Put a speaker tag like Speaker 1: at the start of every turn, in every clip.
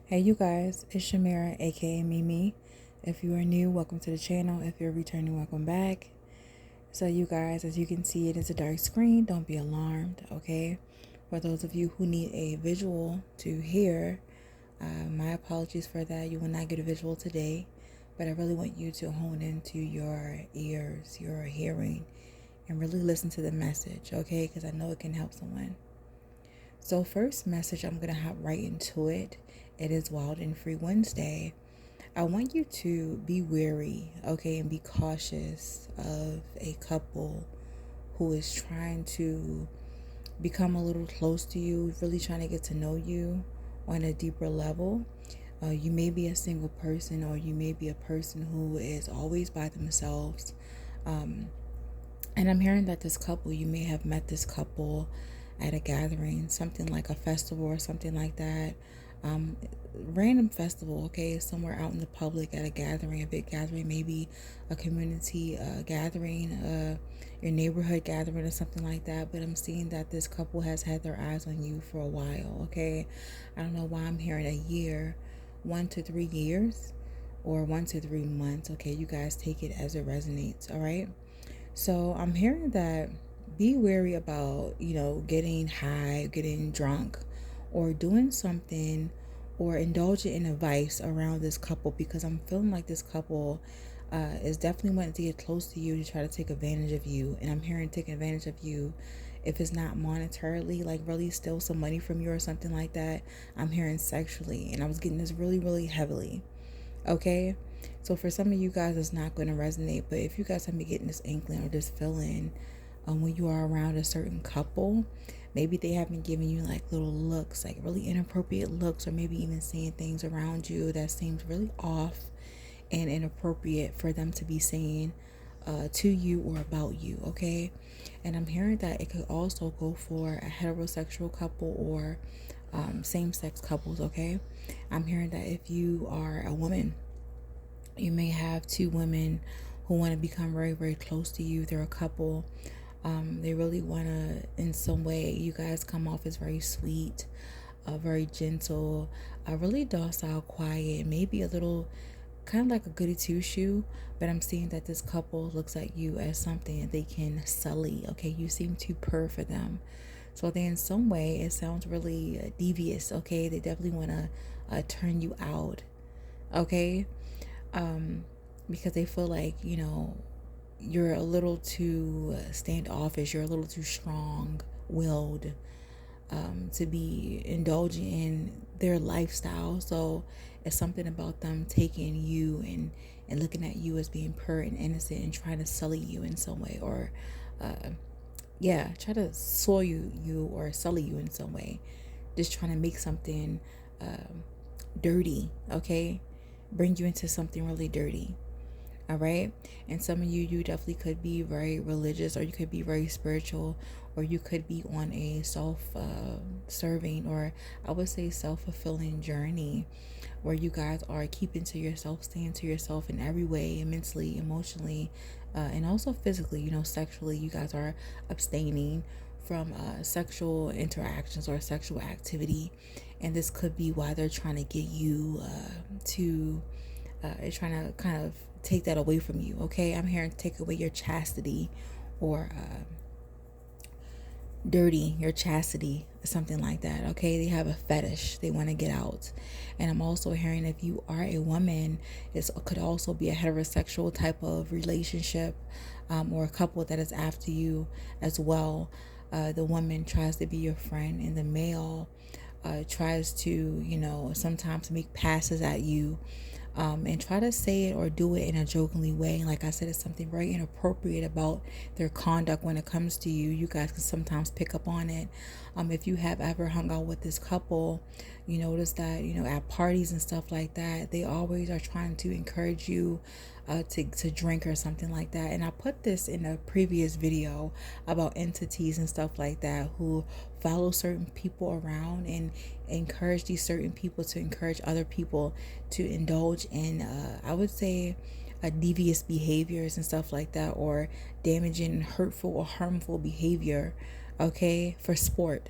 Speaker 1: Hey you guys, it's Shamira, aka Mimi. If you are new, welcome to the channel. If you're returning, welcome back. So you guys, as you can see, it is a dark screen. Don't be alarmed, okay? For those of you who need a visual to hear, my apologies for that. You will not get a visual today, but I really want you to hone into your ears, your hearing, and really listen to the message, okay? Because I know it can help someone. So first message, I'm going to hop right into it. It is Wild and Free Wednesday. I want you to be wary, okay, and be cautious of a couple who is trying to become a little close to you, really trying to get to know you on a deeper level. You may be a single person, or you may be a person who is always by themselves. And I'm hearing that this couple, you may have met this couple at a gathering, something like a festival or something like that. Um, Random festival, okay, somewhere out in the public at a gathering, a big gathering, maybe a community gathering, your neighborhood gathering or something like that. But I'm seeing that this couple has had their eyes on you for a while, okay? I don't know why I'm hearing a year, 1 to 3 years, or 1 to 3 months, okay? You guys take it as it resonates, all right? So I'm hearing that be wary about, getting high, getting drunk, or doing something or indulging in a vice around this couple, because I'm feeling like this couple is definitely wanting to get close to you to try to take advantage of you. And I'm hearing taking advantage of you, if it's not monetarily, like really steal some money from you or something like that. I'm hearing sexually, and I was getting this really, really heavily. Okay, so for some of you guys, it's not going to resonate, but if you guys have been getting this inkling or this feeling when you are around a certain couple, maybe they have been giving you like little looks, like really inappropriate looks, or maybe even saying things around you that seems really off and inappropriate for them to be saying to you or about you, okay? And I'm hearing that it could also go for a heterosexual couple or same-sex couples, okay? I'm hearing that if you are a woman, you may have two women who want to become very, very close to you. They're a couple. They really want to, in some way, you guys come off as very sweet, very gentle, really docile, quiet, maybe a little kind of like a goody two shoe. But I'm seeing that this couple looks at you as something that they can sully. Okay, you seem too purr for them. So then, in some way, it sounds really devious. Okay, they definitely want to turn you out. Okay, because they feel like, you're a little too standoffish, you're a little too strong willed to be indulging in their lifestyle. So it's something about them taking you and looking at you as being pure and innocent and trying to sully you in some way, or try to soil you or sully you in some way, just trying to make something dirty, okay, bring you into something really dirty. All right. And some of you definitely could be very religious, or you could be very spiritual, or you could be on a serving, or I would say self-fulfilling journey, where you guys are keeping to yourself, staying to yourself in every way, mentally, emotionally, and also physically, sexually. You guys are abstaining from sexual interactions or sexual activity. And this could be why they're trying to get you to trying to kind of take that away from you, okay? I'm hearing take away your chastity, or dirty your chastity, something like that, okay? They have a fetish they want to get out. And I'm also hearing, if you are a woman, it could also be a heterosexual type of relationship, or a couple that is after you as well. The woman tries to be your friend, and the male tries to, sometimes make passes at you, and try to say it or do it in a jokingly way. Like I said, it's something very inappropriate about their conduct when it comes to you. You guys can sometimes pick up on it. If you have ever hung out with this couple, you notice that, at parties and stuff like that, they always are trying to encourage you to drink or something like that. And I put this in a previous video about entities and stuff like that who follow certain people around and encourage these certain people to encourage other people to indulge in, I would say, devious behaviors and stuff like that, or damaging, hurtful, or harmful behavior, okay, for sport.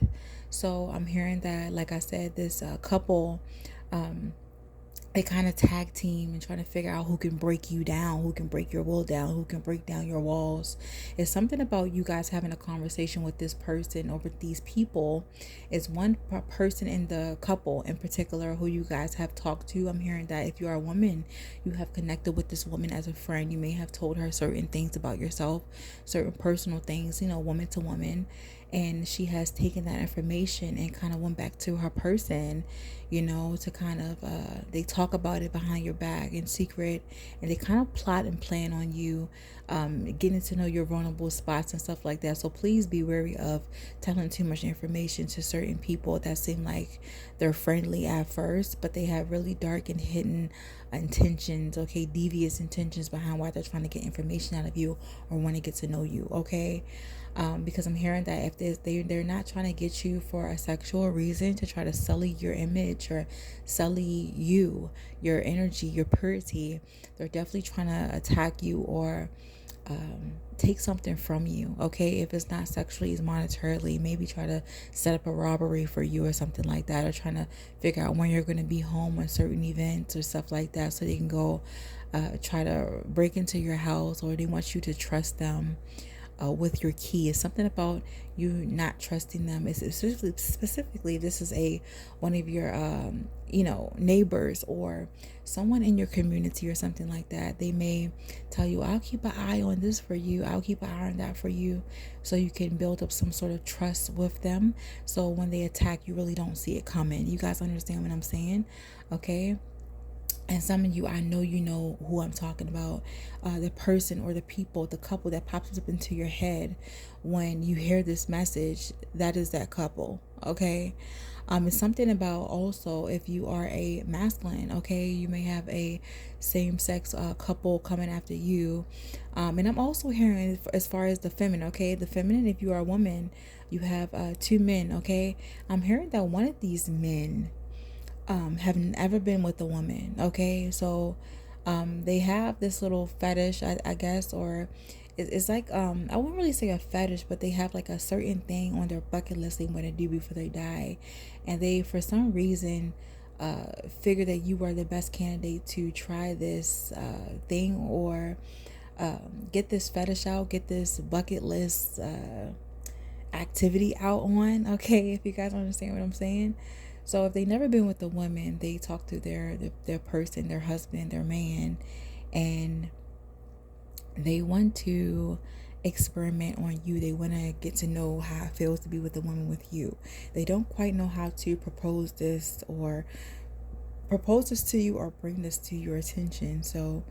Speaker 1: So I'm hearing that, like I said, this couple they kind of tag team and try to figure out who can break you down, who can break your will down, who can break down your walls. It's something about you guys having a conversation with this person or with these people. It's one person in the couple in particular who you guys have talked to. I'm hearing that if you are a woman, you have connected with this woman as a friend. You may have told her certain things about yourself, certain personal things, woman to woman. And she has taken that information and kind of went back to her person, to kind of, they talk about it behind your back in secret, and they kind of plot and plan on you, getting to know your vulnerable spots and stuff like that. So please be wary of telling too much information to certain people that seem like they're friendly at first, but they have really dark and hidden intentions, okay, devious intentions behind why they're trying to get information out of you or want to get to know you, okay? Because I'm hearing that if they're not trying to get you for a sexual reason to try to sully your image or sully you, your energy, your purity, they're definitely trying to attack you or take something from you, okay? If it's not sexually, it's monetarily. Maybe try to set up a robbery for you or something like that, or trying to figure out when you're going to be home on certain events or stuff like that, so they can go try to break into your house, or they want you to trust them with your key. It's something about you not trusting them. It's specifically this is one of your neighbors or someone in your community or something like that. They may tell you, I'll keep an eye on this for you, I'll keep an eye on that for you, so you can build up some sort of trust with them, so when they attack, you really don't see it coming. You guys understand what I'm saying? Okay. And some of you, I know you know who I'm talking about. The person or the people, the couple that pops up into your head when you hear this message, that is that couple, okay? It's something about also if you are a masculine, okay? You may have a same-sex couple coming after you. And I'm also hearing as far as the feminine, okay? The feminine, if you are a woman, you have two men, okay? I'm hearing that one of these men have never been with a woman, okay? So they have this little fetish, I guess, or it's like I wouldn't really say a fetish, but they have like a certain thing on their bucket list they want to do before they die, and they for some reason figure that you are the best candidate to try this thing, or get this fetish out, get this bucket list activity out on, okay? If you guys understand what I'm saying. So if they've never been with a woman, they talk to their person, their husband, their man, and they want to experiment on you. They want to get to know how it feels to be with a woman with you. They don't quite know how to propose this to you or bring this to your attention. So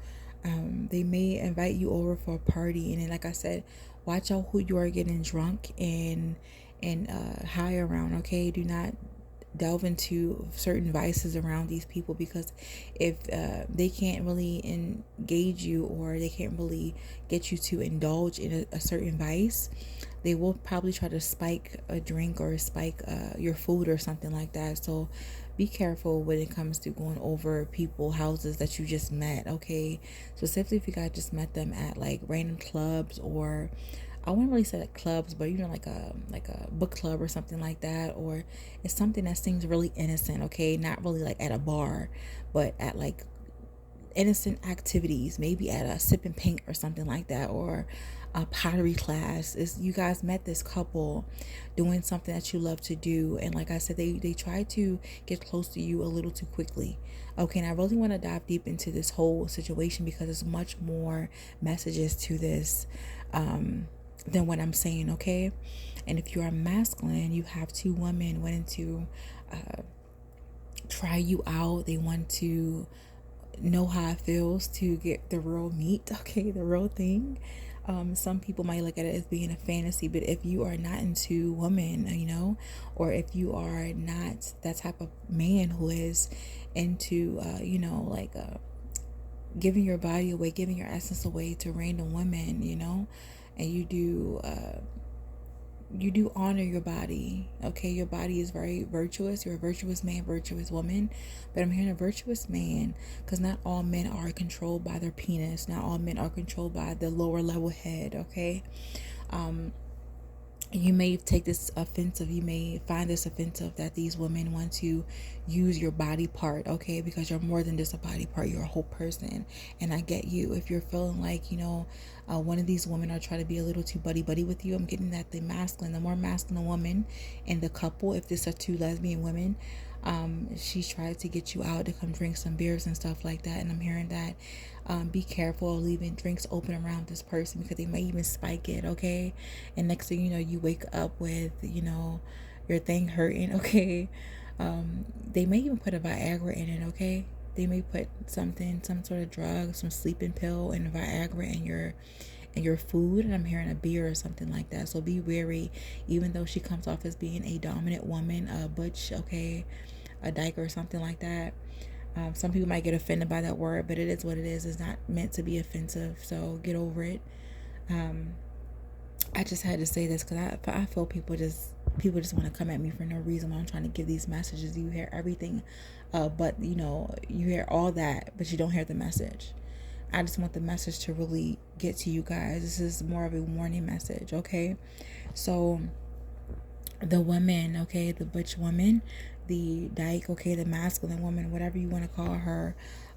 Speaker 1: they may invite you over for a party, and then, like I said, watch out who you are getting drunk and high around, okay? Do not delve into certain vices around these people, because if they can't really engage you, or they can't really get you to indulge in a certain vice, they will probably try to spike a drink or spike your food or something like that. So be careful when it comes to going over people's houses that you just met, okay? Specifically if you guys just met them at like random clubs, or I wouldn't really say like clubs, but like a book club or something like that, or it's something that seems really innocent, okay? Not really like at a bar, but at like innocent activities, maybe at a sip and paint or something like that, or a pottery class. Is you guys met this couple doing something that you love to do, and like I said, they try to get close to you a little too quickly, okay? And I really want to dive deep into this whole situation, because there's much more messages to this than what I'm saying, okay? And if you are masculine, you have two women wanting to try you out. They want to know how it feels to get the real meat, okay, the real thing. Some people might look at it as being a fantasy, but if you are not into women, or if you are not that type of man who is into giving your body away, giving your essence away to random women, and you do honor your body, okay? Your body is very virtuous. You're a virtuous man, virtuous woman. But I'm hearing a virtuous man, because not all men are controlled by their penis. Not all men are controlled by the lower level head, okay? you may take this offensive, you may find this offensive that these women want to use your body part, okay? Because you're more than just a body part, you're a whole person. And I get you. If you're feeling like, one of these women are trying to be a little too buddy with you, I'm getting that the more masculine woman in the couple, if this are two lesbian women, she tried to get you out to come drink some beers and stuff like that. And I'm hearing that be careful of leaving drinks open around this person, because they may even spike it, okay? And next thing you know, you wake up with, your thing hurting, okay? They may even put a Viagra in it, okay? They may put some sort of drug, some sleeping pill, and Viagra in your food, and I'm hearing a beer or something like that. So be wary, even though she comes off as being a dominant woman, a butch, okay, a dyke or something like that. Some people might get offended by that word, but it is what it is. It's not meant to be offensive, so get over it. I just had to say this because I feel people just want to come at me for no reason when I'm trying to give these messages. You hear everything, but you hear all that, but you don't hear the message. I just want the message to really get to you guys. This is more of a warning message, okay? So the woman, okay, the butch woman, the dyke, okay, the masculine woman, whatever you want to call her,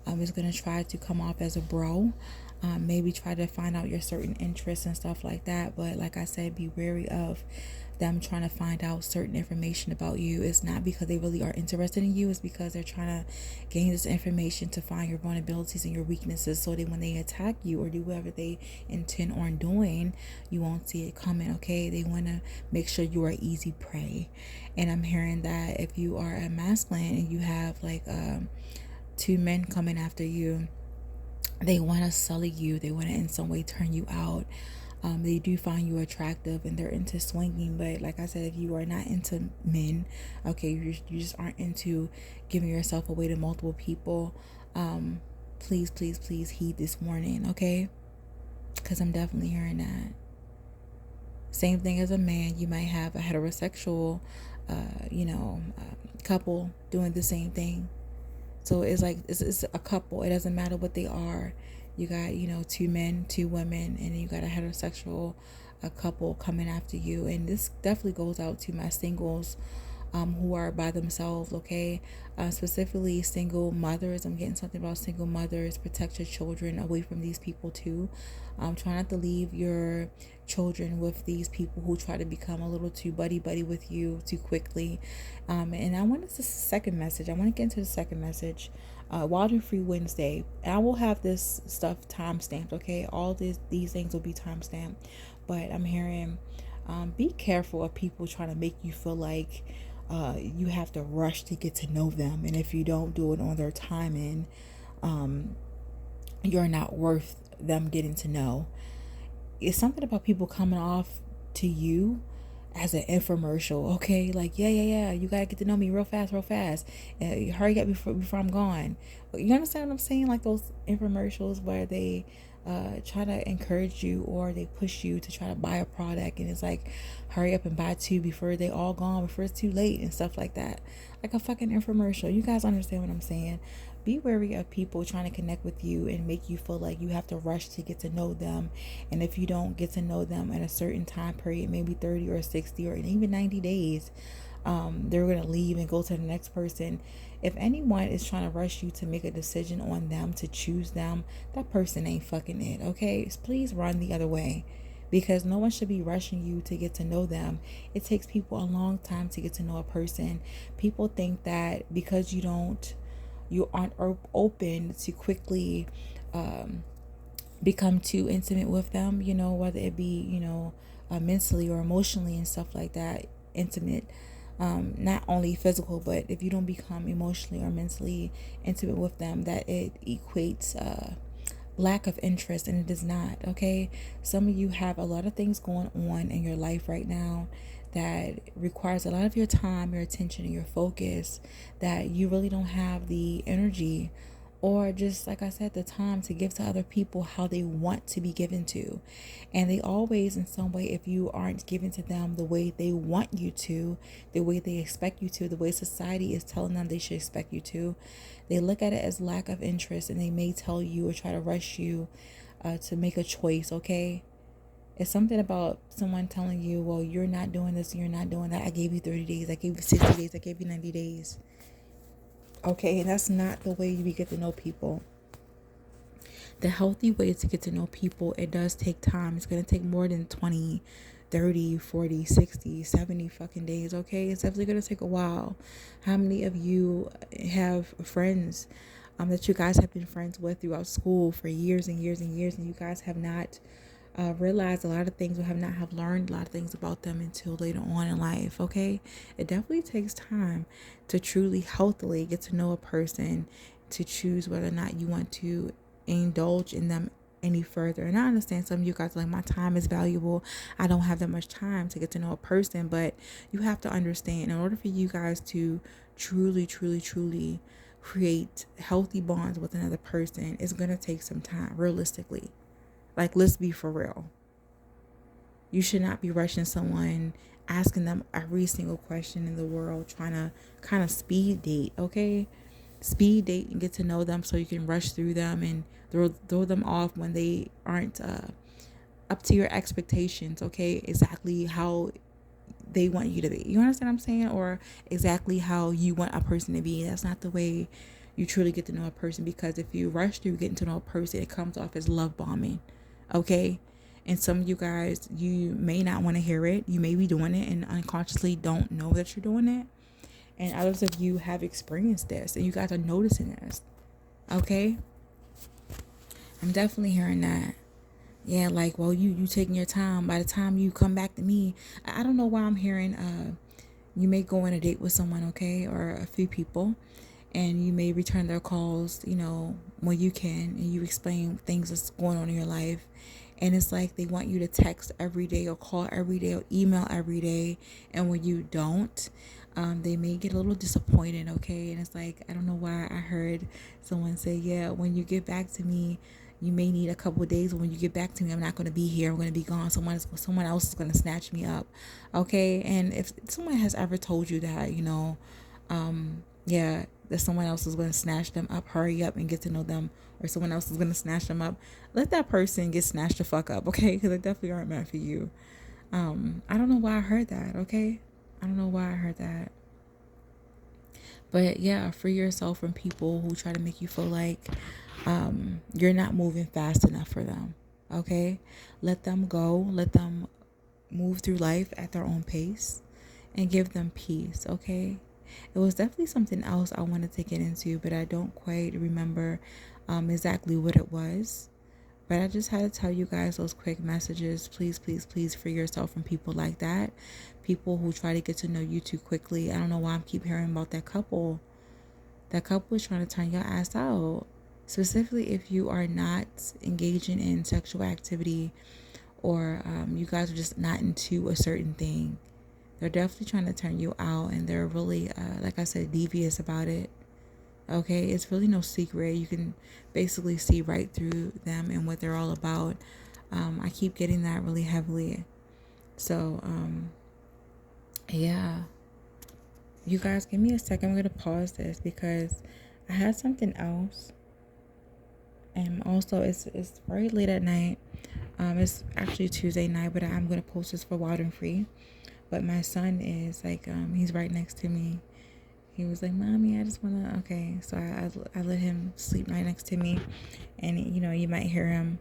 Speaker 1: is going to try to come off as a bro. Maybe try to find out your certain interests and stuff like that. But like I said, be wary of them trying to find out certain information about you. It's not because they really are interested in you. It's because they're trying to gain this information to find your vulnerabilities and your weaknesses, so that when they attack you or do whatever they intend on doing, you won't see it coming, okay? They want to make sure you are easy prey. And I'm hearing that if you are a masculine and you have like two men coming after you, they want to sully you. They want to in some way turn you out. They do find you attractive and they're into swinging. But like I said, if you are not into men, okay, you just aren't into giving yourself away to multiple people, please heed this warning, okay? Because I'm definitely hearing that. Same thing as a man. You might have a heterosexual, couple doing the same thing. So it's like it's a couple. It doesn't matter what they are. You got, two men, two women, and then you got a heterosexual couple coming after you. And this definitely goes out to my singles who are by themselves, okay? Specifically single mothers. I'm getting something about single mothers. Protect your children away from these people too. Try not to leave your children with these people who try to become a little too buddy with you too quickly. And I want this second message. I want to get into the second message. Wilder Free Wednesday. I will have this stuff time stamped, okay? All these things will be time stamped. But I'm hearing be careful of people trying to make you feel like you have to rush to get to know them, and if you don't do it on their timing, you're not worth them getting to know. It's something about people coming off to you as an infomercial, okay? Like, yeah, you gotta get to know me real fast. Hurry up before I'm gone. You understand what I'm saying? Like those infomercials where they try to encourage you, or they push you to try to buy a product, and it's like, hurry up and buy two before they all gone, before it's too late and stuff like that. Like a fucking infomercial. You guys understand what I'm saying? Be wary of people trying to connect with you and make you feel like you have to rush to get to know them. And if you don't get to know them at a certain time period, maybe 30 or 60 or even 90 days, they're going to leave and go to the next person. If anyone is trying to rush you to make a decision on them, to choose them, that person ain't fucking it, okay? Please run the other way, because no one should be rushing you to get to know them. It takes people a long time to get to know a person. People think that because you aren't open to quickly become too intimate with them, whether it be, mentally or emotionally and stuff like that, intimate, not only physical, but if you don't become emotionally or mentally intimate with them, that it equates lack of interest, and it does not, okay? Some of you have a lot of things going on in your life right now that requires a lot of your time, your attention, and your focus, that you really don't have the energy, or just like I said, the time to give to other people how they want to be given to. And they always, in some way, if you aren't giving to them the way they want you to, the way they expect you to, the way society is telling them they should expect you to, they look at it as lack of interest, and they may tell you or try to rush you to make a choice, okay? It's something about someone telling you, well, you're not doing this, you're not doing that. I gave you 30 days, I gave you 60 days, I gave you 90 days. Okay, and that's not the way we get to know people. The healthy way to get to know people, it does take time. It's going to take more than 20, 30, 40, 60, 70 fucking days, okay? It's definitely going to take a while. How many of you have friends that you guys have been friends with throughout school for years and years and years, and you guys have not realized a lot of things, or have learned a lot of things about them until later on in life, okay? It definitely takes time to truly healthily get to know a person, to choose whether or not you want to indulge in them any further. And I understand some of you guys are like, my time is valuable, I don't have that much time to get to know a person. But you have to understand, in order for you guys to truly create healthy bonds with another person, it's going to take some time, realistically. Like, let's be for real. You should not be rushing someone, asking them every single question in the world, trying to kind of speed date, okay? Speed date and get to know them so you can rush through them and throw them off when they aren't up to your expectations, okay? Exactly how they want you to be. You understand what I'm saying? Or exactly how you want a person to be. That's not the way you truly get to know a person, because if you rush through getting to know a person, it comes off as love bombing, okay? And some of you guys, you may not want to hear it. You may be doing it and unconsciously don't know that you're doing it. And others of you have experienced this and you guys are noticing this, okay? I'm definitely hearing that. Yeah, like, well, you taking your time. By the time you come back to me, I don't know why I'm hearing you may go on a date with someone, okay, or a few people, and you may return their calls, when you can, and you explain things that's going on in your life. And it's like they want you to text every day or call every day or email every day. And when you don't, they may get a little disappointed, okay? And it's like, I don't know why I heard someone say, yeah, when you get back to me, you may need a couple of days. When you get back to me, I'm not going to be here. I'm going to be gone. Someone else is going to snatch me up, okay? And if someone has ever told you that, yeah, that someone else is going to snatch them up, hurry up and get to know them, or someone else is going to snatch them up, let that person get snatched the fuck up, okay? Because they definitely aren't meant for you. I don't know why I heard that, okay? I don't know why I heard that. But yeah, free yourself from people who try to make you feel like you're not moving fast enough for them, okay? Let them go. Let them move through life at their own pace and give them peace, okay? It was definitely something else I wanted to get into, but I don't quite remember exactly what it was. But I just had to tell you guys those quick messages. Please, please, please free yourself from people like that. People who try to get to know you too quickly. I don't know why I keep hearing about that couple. That couple is trying to turn your ass out. Specifically if you are not engaging in sexual activity, or you guys are just not into a certain thing. They're definitely trying to turn you out, and they're really, like I said, devious about it. Okay, it's really no secret. You can basically see right through them and what they're all about. I keep getting that really heavily. So, yeah. You guys, give me a second. I'm going to pause this because I had something else. And also, it's very late at night. It's actually Tuesday night, but I'm going to post this for Wild and Free. But my son is like, he's right next to me. He was like, Mommy, I just want to, okay. So I let him sleep right next to me. And, you might hear him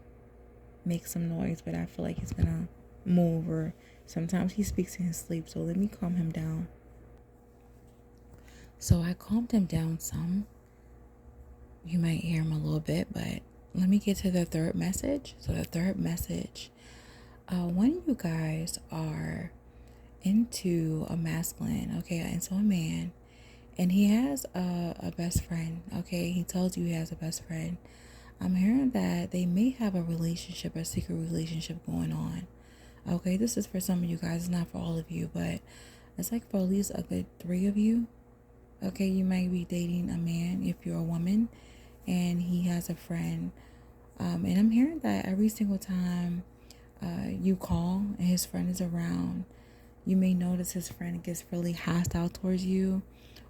Speaker 1: make some noise, but I feel like he's going to move, or sometimes he speaks in his sleep. So let me calm him down. So I calmed him down some. You might hear him a little bit, but let me get to the third message. So the third message, when you guys are into a masculine, okay, into a man, and he has a best friend, okay, he tells you he has a best friend, I'm hearing that they may have a relationship, a secret relationship going on, okay? This is for some of you guys, it's not for all of you, but it's like for at least a good 3 of you, okay? You might be dating a man if you're a woman, and he has a friend, and I'm hearing that every single time you call and his friend is around, you may notice his friend gets really hostile towards you.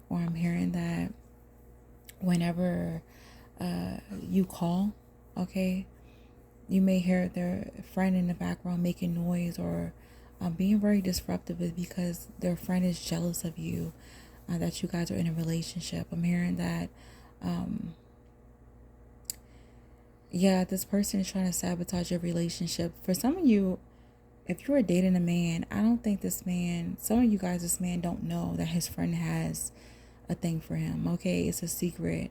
Speaker 1: Or I'm hearing that whenever you call, okay, You may hear their friend in the background making noise or being very disruptive is because their friend is jealous of you, that you guys are in a relationship. I'm hearing that, yeah, this person is trying to sabotage your relationship. For some of you, if you are dating a man, I don't think this man, some of you guys, this man don't know that his friend has a thing for him. Okay, it's a secret.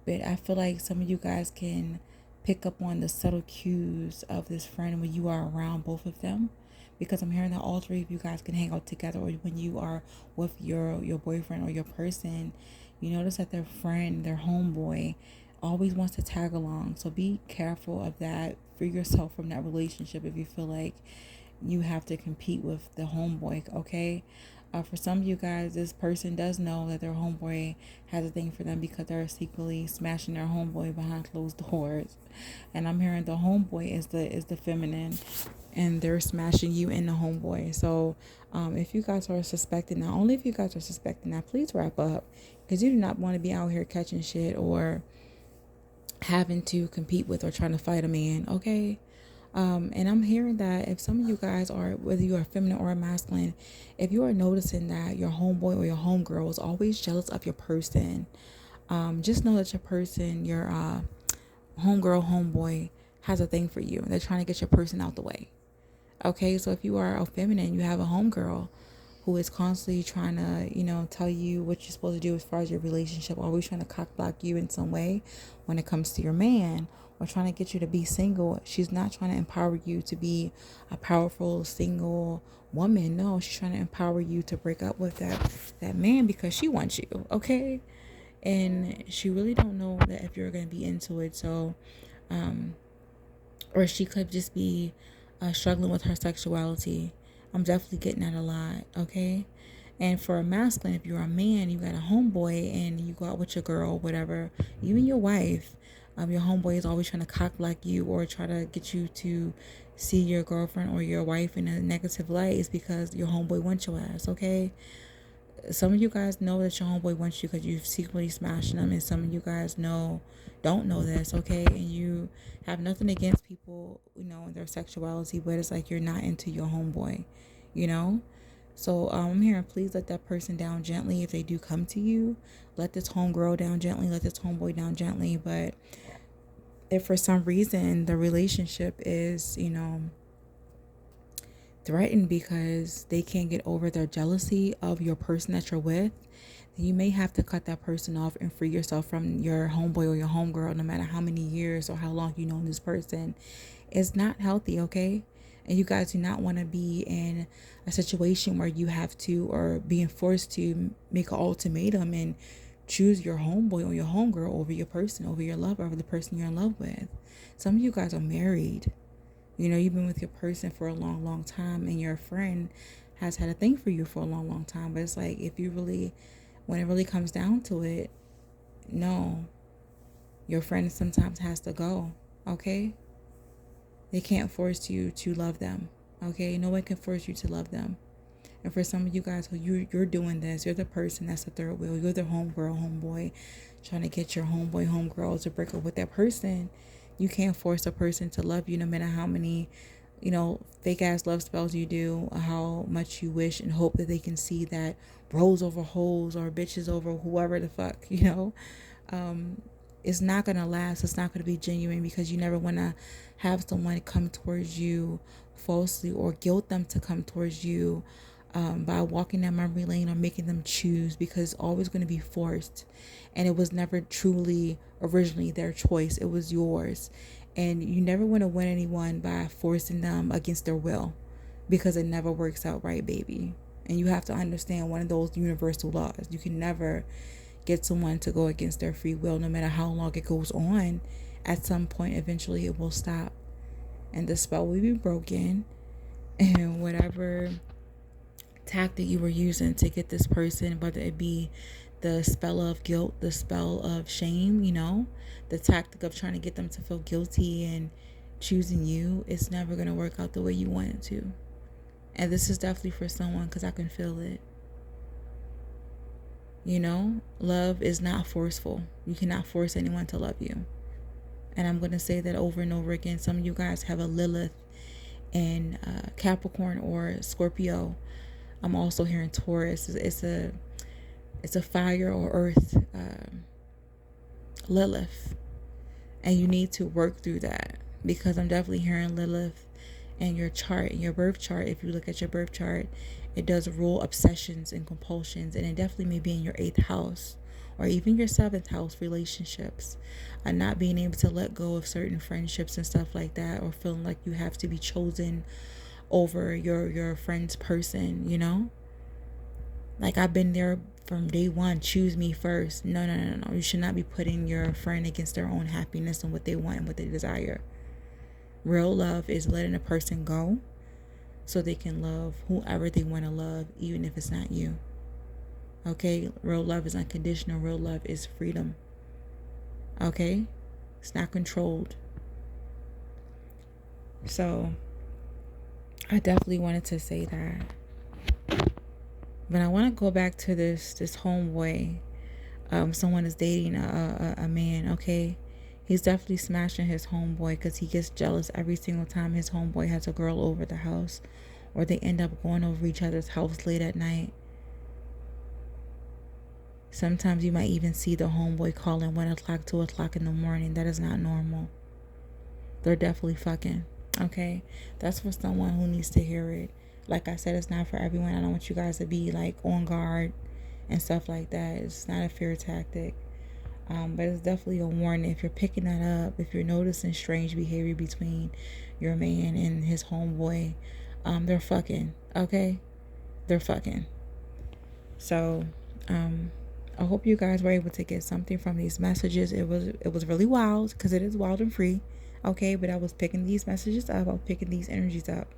Speaker 1: But I feel like some of you guys can pick up on the subtle cues of this friend when you are around both of them. Because I'm hearing that all three of you guys can hang out together, or when you are with your boyfriend or your person, you notice that their friend, their homeboy, always wants to tag along. So be careful of that. Free yourself from that relationship if you feel like you have to compete with the homeboy, okay? For some of you guys, this person does know that their homeboy has a thing for them because they're secretly smashing their homeboy behind closed doors. And I'm hearing the homeboy is the feminine, and they're smashing you in the homeboy. So if you guys are suspecting that, only if you guys are suspecting that, please wrap up, because you do not want to be out here catching shit or having to compete with or trying to fight a man, okay? And I'm hearing that if some of you guys are, whether you are feminine or masculine, if you are noticing that your homeboy or your homegirl is always jealous of your person, just know that your person, your homegirl, homeboy, has a thing for you. They're trying to get your person out the way. Okay, so if you are a feminine, you have a homegirl who is constantly trying to, tell you what you're supposed to do as far as your relationship, always trying to cock block you in some way when it comes to your man, or trying to get you to be single. She's not trying to empower you to be a powerful single woman. No, she's trying to empower you to break up with that man because she wants you, okay? And she really don't know that if you're going to be into it. So, or she could just be struggling with her sexuality. I'm definitely getting that a lot, okay? And for a masculine, if you're a man, you got a homeboy and you go out with your girl, whatever, even your wife, your homeboy is always trying to cock block you or try to get you to see your girlfriend or your wife in a negative light, is because your homeboy wants your ass, okay? Some of you guys know that your homeboy wants you because you've secretly smashed them, and some of you guys don't know this, okay? And you have nothing against people, and their sexuality, but it's like you're not into your homeboy, So I'm hearing, please let that person down gently if they do come to you. Let this homegirl down gently. Let this homeboy down gently. But if for some reason the relationship is, threatened because they can't get over their jealousy of your person that you're with, then you may have to cut that person off and free yourself from your homeboy or your homegirl, no matter how many years or how long you've known this person. It's not healthy, okay? And you guys do not want to be in a situation where you have to, or being forced to, make an ultimatum and choose your homeboy or your homegirl over your person, over your lover, over the person you're in love with. Some of you guys are married. You've been with your person for a long, long time, and your friend has had a thing for you for a long, long time. But it's like, when it really comes down to it, no, your friend sometimes has to go, okay? They can't force you to love them, okay? No one can force you to love them. And for some of you guys who you're doing this, you're the person that's the third wheel. You're the homegirl, homeboy, trying to get your homeboy, homegirl to break up with that person. You can't force a person to love you, no matter how many, fake ass love spells you do, or how much you wish and hope that they can see that bros over hoes or bitches over whoever the fuck, It's not going to last. It's not going to be genuine, because you never want to have someone come towards you falsely or guilt them to come towards you by walking that memory lane or making them choose, because it's always going to be forced. And it was never truly originally their choice. It was yours. And you never want to win anyone by forcing them against their will, because it never works out right, baby. And you have to understand one of those universal laws. You can never get someone to go against their free will, no matter how long it goes on. At some point, eventually it will stop, and the spell will be broken, and whatever tactic you were using to get this person, whether it be the spell of guilt, the spell of shame, the tactic of trying to get them to feel guilty and choosing you, it's never going to work out the way you want it to. And this is definitely for someone, because I can feel it. Love is not forceful. You cannot force anyone to love you. And I'm going to say that over and over again. Some of you guys have a Lilith in Capricorn or Scorpio. I'm also hearing Taurus. It's a fire or earth Lilith. And you need to work through that, because I'm definitely hearing Lilith in your chart, in your birth chart. If you look at your birth chart, it does rule obsessions and compulsions, and it definitely may be in your 8th house or even your 7th house, relationships, and not being able to let go of certain friendships and stuff like that, or feeling like you have to be chosen over your friend's person, you know? Like, I've been there from day one. Choose me first. No. You should not be putting your friend against their own happiness and what they want and what they desire. Real love is letting a person go so they can love whoever they want to love, even if it's not you. Okay? Real love is unconditional. Real love is freedom. Okay? It's not controlled. So, I definitely wanted to say that. But I want to go back to this homeboy. Someone is dating a man, okay? He's definitely smashing his homeboy because he gets jealous every single time his homeboy has a girl over the house, or they end up going over each other's house late at night. Sometimes you might even see the homeboy calling 1 o'clock, 2 o'clock in the morning. That is not normal. They're definitely fucking, okay? That's for someone who needs to hear it. Like I said, it's not for everyone. I don't want you guys to be like on guard and stuff like that. It's not a fear tactic. But it's definitely a warning. If you're picking that up, if you're noticing strange behavior between your man and his homeboy, they're fucking, okay? They're fucking. So, I hope you guys were able to get something from these messages. It was really wild, because it is wild and free, okay? But I was picking these messages up. I was picking these energies up.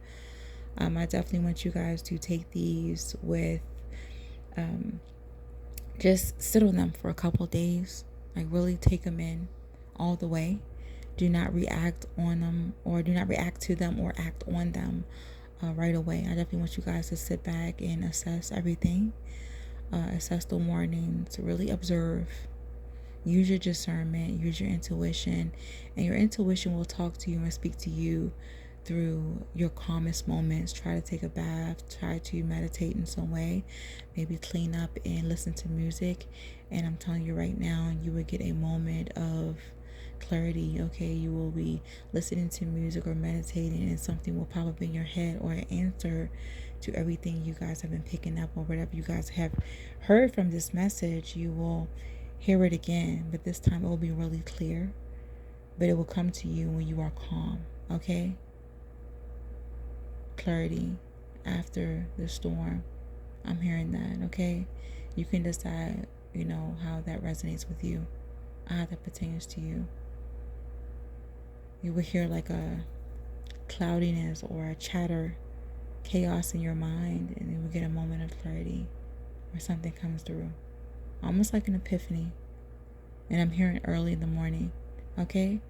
Speaker 1: I definitely want you guys to take these with, just sit on them for a couple days. Like, really take them in all the way. Do not react on them, or do not react to them or act on them right away. I definitely want you guys to sit back and assess everything. Assess the warnings. Really observe. Use your discernment. Use your intuition. And your intuition will talk to you and speak to you through your calmest moments. Try to take a bath. Try to meditate in some way. Maybe clean up and listen to music. And I'm telling you right now, you will get a moment of clarity. Okay, you will be listening to music or meditating, and something will pop up in your head, or an answer to everything you guys have been picking up, or whatever you guys have heard from this message. You will hear it again, but this time it will be really clear. But it will come to you when you are calm. Okay? Clarity after the storm. I'm hearing that. Okay? You can decide, how that resonates with you, how that pertains to you. You will hear like a cloudiness or a chatter, chaos in your mind, and you will get a moment of clarity where something comes through, almost like an epiphany. And I'm hearing early in the morning. Okay?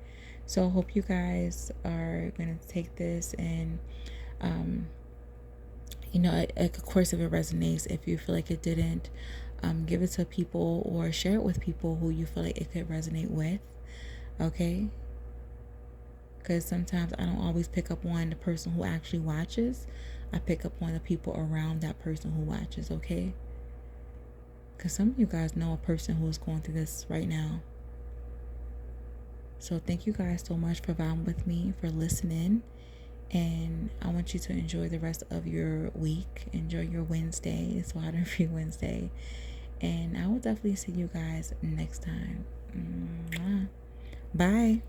Speaker 1: So I hope you guys are going to take this and, of course, if it resonates, if you feel like it didn't, give it to people or share it with people who you feel like it could resonate with. Okay? Because sometimes I don't always pick up on the person who actually watches. I pick up on the people around that person who watches. Okay? Because some of you guys know a person who is going through this right now. So thank you guys so much for vibing with me, for listening. And I want you to enjoy the rest of your week. Enjoy your Wednesday. It's Wild and Free Wednesday. And I will definitely see you guys next time. Bye.